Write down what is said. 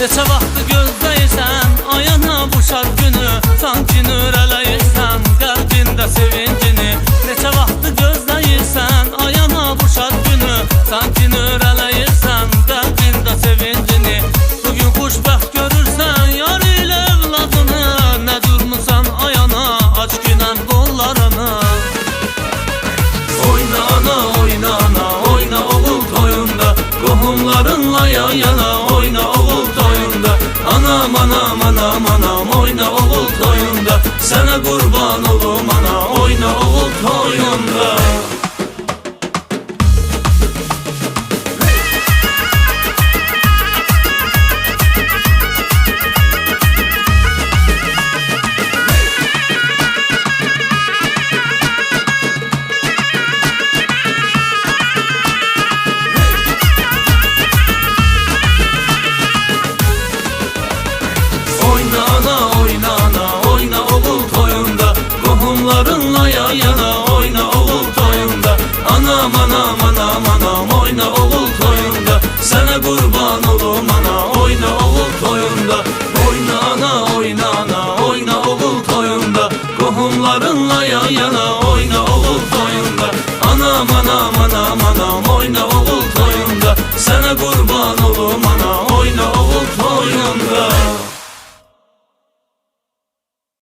Neçə vaxtı gözləyirsən ayana bu şad günü, sanki nür ələyirsən qəlbində sevincini. Neçə vaxtı gözləyirsən ayana bu şad günü, sanki nür ələyirsən qəlbində sevincini. Bugün xoşbəxt görürsən yar ilə evladını, nə durmusan ayana aç günən qollarını. Oyna ana, oyna ana, oyna oğul toyunda, qohumlarınla yan yana oyna oğul toyunda. Anam anam anam anam oyna oğul toyunda, sənə qurban olum ana oyna oğul toyunda. Qohumlarınla yan yana oyna oğul toyunda. Anam anam anam anam oyna oğul toyunda, sənə qurban olum ana oyna oğul toyunda. Oyna ana, oyna ana, oyna oğul toyunda, qohumlarınla yan yana oyna oğul toyunda. Anam anam anam anam oyna oğul toyunda, sənə qurban olum ana oyna oğul